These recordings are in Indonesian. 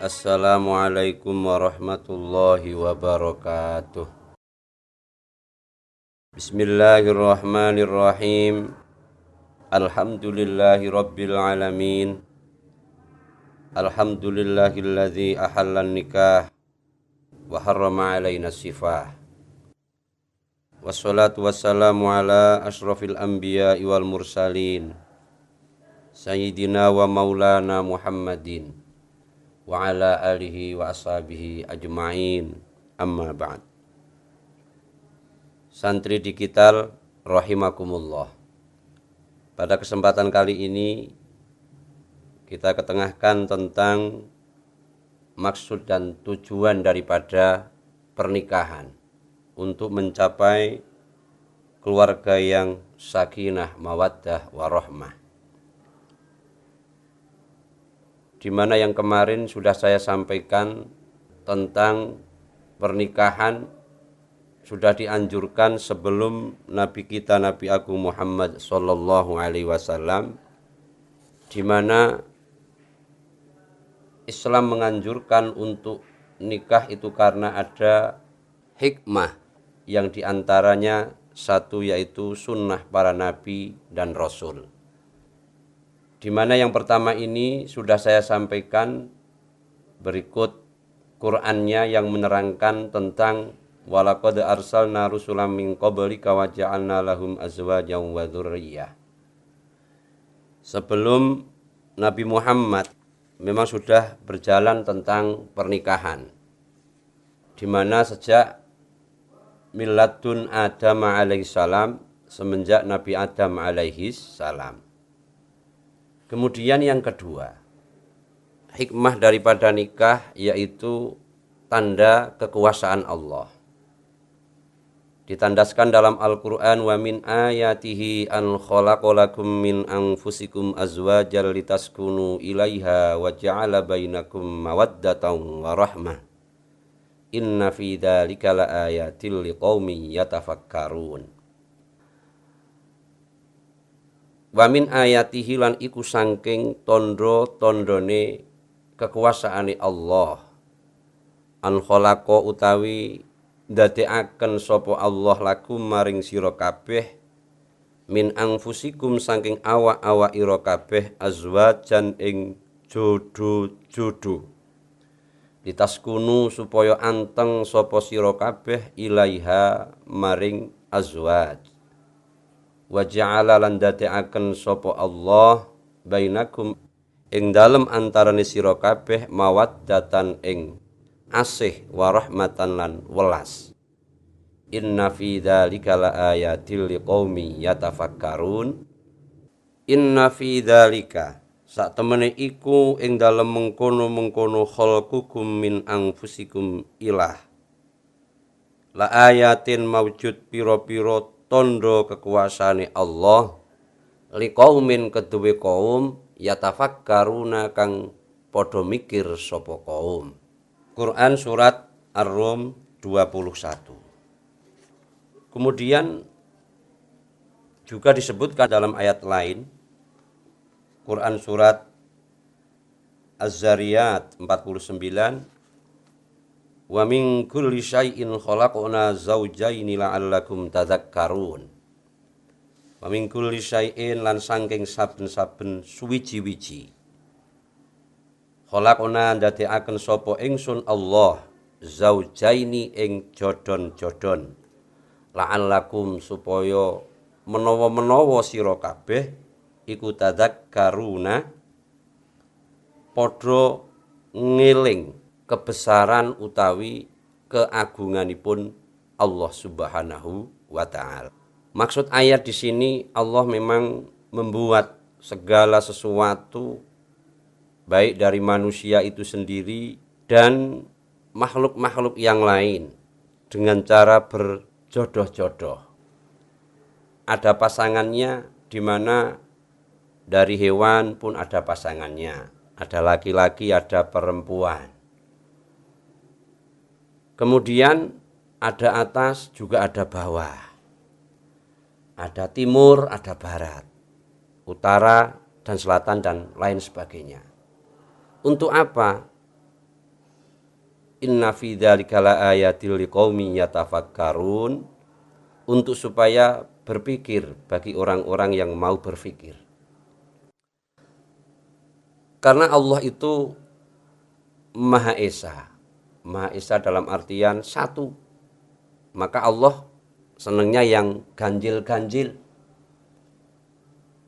Assalamualaikum warahmatullahi wabarakatuh. Bismillahirrahmanirrahim. Alhamdulillahi rabbil alamin. Alhamdulillahilladzi ahallan nikah wa harrama alaina sifah. Wassalatu wassalamu ala ashrafil anbiya'i wal mursalin Sayyidina wa maulana Muhammadin wa ala alihi wa ashabihi ajma'in, amma ba'd. Santri digital rahimakumullah. Pada kesempatan kali ini kita ketengahkan tentang maksud dan tujuan daripada pernikahan untuk mencapai keluarga yang sakinah, mawaddah, warahmah. Di mana yang kemarin sudah saya sampaikan tentang pernikahan sudah dianjurkan sebelum Nabi kita Nabi Agung Muhammad sallallahu alaihi wasallam, di mana Islam menganjurkan untuk nikah itu karena ada hikmah yang diantaranya satu yaitu sunnah para nabi dan rasul. Di mana yang pertama ini sudah saya sampaikan, berikut Qur'annya yang menerangkan tentang walaqad arsalna rusulam min qablika wa ja'alna lahum azwajan wa dzurriyyah. Sebelum Nabi Muhammad memang sudah berjalan tentang pernikahan, di mana sejak miladun Adam alaihissalam, semenjak Nabi Adam alaihissalam. Kemudian yang kedua, hikmah daripada nikah yaitu tanda kekuasaan Allah. Ditandaskan dalam Al-Quran, wa min ayatihi an khalaqalakum min anfusikum azwajan litaskunu ilaiha wa ja'ala bainakum mawaddatan wa rahmah. Inna fi dzalika laayatil liqaumin yatafakkarun. Wa min ayatihi lan iku sangking tondo-tondone kekuasaane Allah, an khalaqa utawi ndadekaken sapa Allah lakum maring sira kabeh min anfusikum sangking awak-awak ira kabeh azwajan ing jodo-jodo, ditaskunu supaya anteng sapa sira kabeh ilaiha maring azwaj, wa ja'ala lan dadekaken sapa Allah bainakum ing dalem antarane sira kabeh mawaddatan ing asih wa rahmatan lan welas. Inna fi dzalika laayatil liqaumi yatafakkarun. Inna fi dzalika sak temene iku ing dalem mengkono-mengkono khalqukum min anfusikum ilah la ayatin maujud pira-pira tondo kekuasaane Allah liqaumin keduwe kaum yatafakkaruna kang padha mikir sapa kaum. Quran surat Ar-Rum 21. Kemudian juga disebutkan dalam ayat lain, Quran surat Az-Zariyat 49, wa min kulli syai'in khalaqna zawjaini la'allakum tadzakkarun. Wa min kulli syai'in lan saking saben-saben suwiji-wiji. Khalaqna ndadekaken sapa ingsun Allah zaujaini ing jodon-jodon, la'allakum supaya menawa-menawa sira kabeh iku tadzakkaruna padha ngeling kebesaran utawi keagunganipun Allah Subhanahu wa taala. Maksud ayat di sini, Allah memang membuat segala sesuatu baik dari manusia itu sendiri dan makhluk-makhluk yang lain dengan cara berjodoh-jodoh. Ada pasangannya, di mana dari hewan pun ada pasangannya. Ada laki-laki, ada perempuan. Kemudian ada atas, juga ada bawah. Ada timur, ada barat, utara, dan selatan, dan lain sebagainya. Untuk apa? Inna fi dzalika laayatil liqaumin yatafakkarun, untuk supaya berpikir bagi orang-orang yang mau berpikir. Karena Allah itu Maha Esa. Maha Esa dalam artian satu. Maka Allah senangnya yang ganjil-ganjil.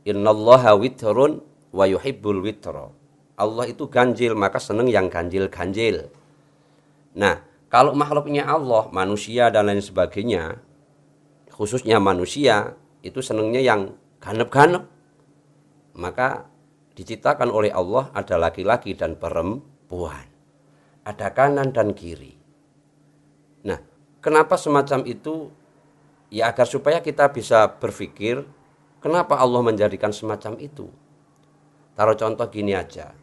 Innallaha witrun wa yuhibbul witra. Allah itu ganjil, maka senang yang ganjil-ganjil. Nah, kalau makhluknya Allah, manusia dan lain sebagainya, khususnya manusia, itu senangnya yang ganep-ganep. Maka diciptakan oleh Allah ada laki-laki dan perempuan. Ada kanan dan kiri. Nah, kenapa semacam itu? Ya agar supaya kita bisa berpikir, kenapa Allah menjadikan semacam itu? Taruh contoh gini aja.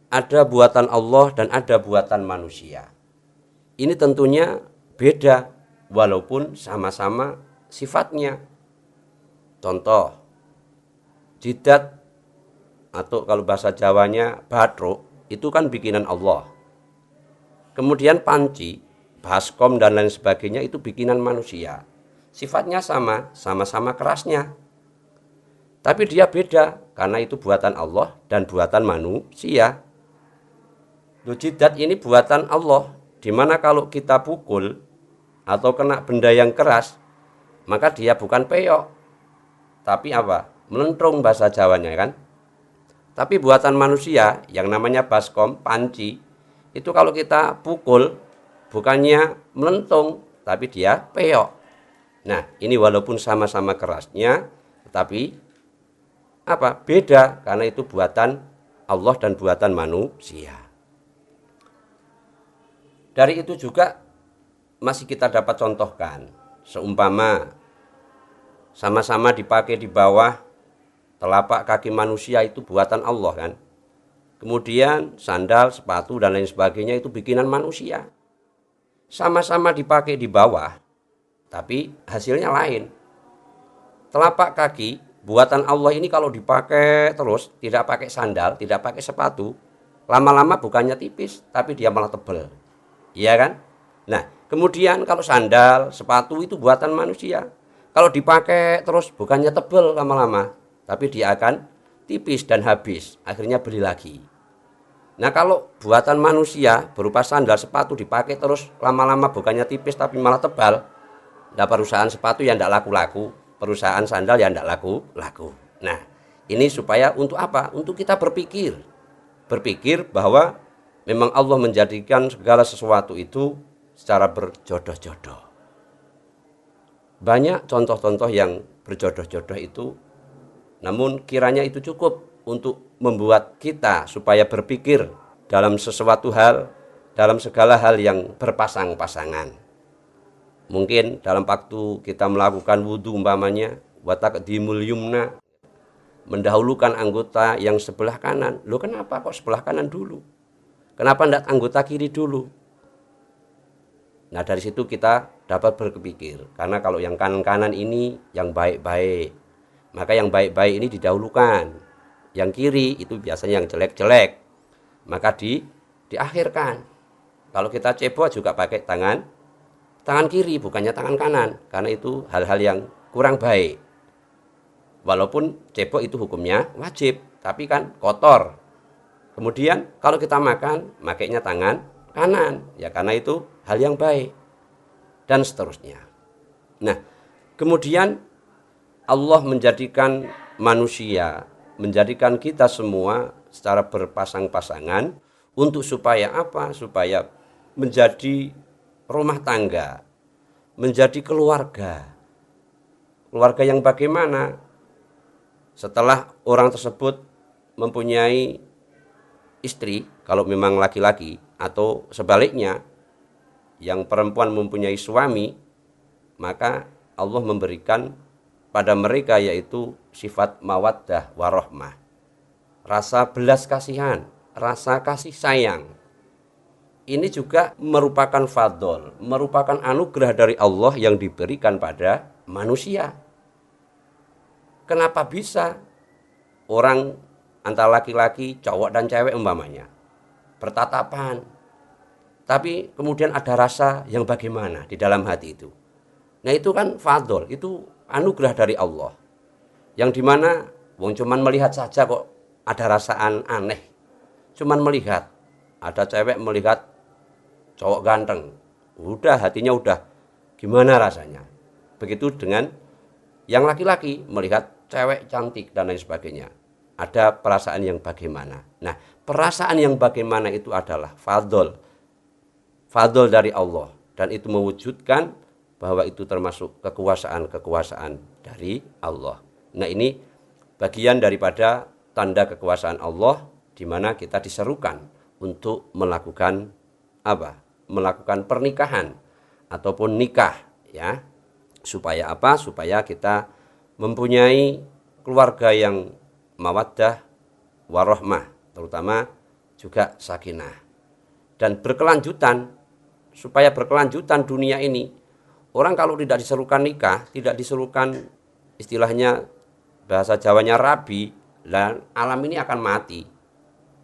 Ada buatan Allah dan ada buatan manusia. Ini tentunya beda, walaupun sama-sama sifatnya. Contoh, jidat atau kalau bahasa Jawanya batruk, itu kan bikinan Allah. Kemudian panci, baskom dan lain sebagainya itu bikinan manusia. Sifatnya sama, sama-sama kerasnya. Tapi dia beda, karena itu buatan Allah dan buatan manusia. Jidat ini buatan Allah, dimana kalau kita pukul atau kena benda yang keras, maka dia bukan peyok, tapi apa? Melentrung bahasa Jawanya kan. Tapi buatan manusia yang namanya baskom, panci, itu kalau kita pukul bukannya melentung, tapi dia peyok. Nah, ini walaupun sama-sama kerasnya, tetapi apa? Beda, karena itu buatan Allah dan buatan manusia. Dari itu juga masih kita dapat contohkan, seumpama sama-sama dipakai di bawah telapak kaki manusia itu buatan Allah kan. Kemudian sandal, sepatu dan lain sebagainya itu bikinan manusia. Sama-sama dipakai di bawah, tapi hasilnya lain. Telapak kaki buatan Allah ini kalau dipakai terus, tidak pakai sandal, tidak pakai sepatu, lama-lama bukannya tipis, tapi dia malah tebal. Iya kan? Nah, kemudian kalau sandal, sepatu itu buatan manusia. Kalau dipakai terus bukannya tebal lama-lama, tapi dia akan tipis dan habis. Akhirnya beli lagi. Nah, kalau buatan manusia berupa sandal, sepatu dipakai terus lama-lama bukannya tipis tapi malah tebal. Nah, perusahaan sepatu yang tidak laku-laku, perusahaan sandal yang tidak laku-laku. Nah, ini supaya untuk apa? Untuk kita berpikir. Berpikir bahwa memang Allah menjadikan segala sesuatu itu secara berjodoh-jodoh. Banyak contoh-contoh yang berjodoh-jodoh itu, namun kiranya itu cukup untuk membuat kita supaya berpikir dalam sesuatu hal, dalam segala hal yang berpasang-pasangan. Mungkin dalam waktu kita melakukan wudhu umpamanya, wa taqdimul yumna, mendahulukan anggota yang sebelah kanan. Loh, kenapa kok sebelah kanan dulu? Kenapa tidak anggota kiri dulu? Nah, dari situ kita dapat berpikir. Karena kalau yang kanan-kanan ini yang baik-baik, maka yang baik-baik ini didahulukan. Yang kiri itu biasanya yang jelek-jelek, maka diakhirkan. Kalau kita cebok juga pakai tangan kiri, bukannya tangan kanan, karena itu hal-hal yang kurang baik. Walaupun cebok itu hukumnya wajib, tapi kan kotor. Kemudian kalau kita makan, makainya tangan kanan, ya karena itu hal yang baik, dan seterusnya. Nah, kemudian Allah menjadikan manusia, menjadikan kita semua secara berpasang-pasangan untuk supaya apa? Supaya menjadi rumah tangga, menjadi keluarga. Keluarga yang bagaimana? Setelah orang tersebut mempunyai istri, kalau memang laki-laki, atau sebaliknya yang perempuan mempunyai suami, maka Allah memberikan pada mereka yaitu sifat mawaddah warahmah, rasa belas kasihan, rasa kasih sayang. Ini juga merupakan fadl, merupakan anugerah dari Allah yang diberikan pada manusia. Kenapa bisa orang antara laki-laki, cowok dan cewek umpamanya bertatapan, tapi kemudian ada rasa yang bagaimana di dalam hati itu. Nah itu kan fadl, itu anugerah dari Allah. Yang dimana wong cuman melihat saja kok ada rasaan aneh. Cuman melihat, ada cewek melihat cowok ganteng, udah hatinya udah gimana rasanya. Begitu dengan yang laki-laki melihat cewek cantik dan lain sebagainya. Ada perasaan yang bagaimana. Nah, perasaan yang bagaimana itu adalah fadl dari Allah. Dan itu mewujudkan bahwa itu termasuk kekuasaan-kekuasaan dari Allah. Nah ini bagian daripada tanda kekuasaan Allah, di mana kita diserukan untuk melakukan apa? Melakukan pernikahan ataupun nikah, ya. Supaya apa? Supaya kita mempunyai keluarga yang mawaddah warahmah, terutama juga sakinah. Dan berkelanjutan, supaya berkelanjutan dunia ini. Orang kalau tidak diserukan nikah, tidak diserukan istilahnya bahasa Jawanya rabi, dan alam ini akan mati.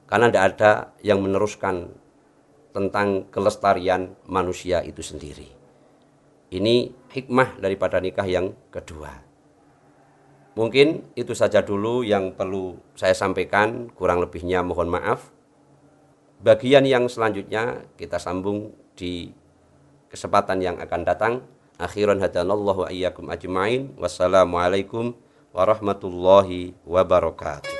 Karena tidak ada yang meneruskan tentang kelestarian manusia itu sendiri. Ini hikmah daripada nikah yang kedua. Mungkin itu saja dulu yang perlu saya sampaikan, kurang lebihnya mohon maaf. Bagian yang selanjutnya kita sambung di kesempatan yang akan datang. Akhiran hadanallahu wa iyyakum ajmain. Wassalamualaikum warahmatullahi wabarakatuh.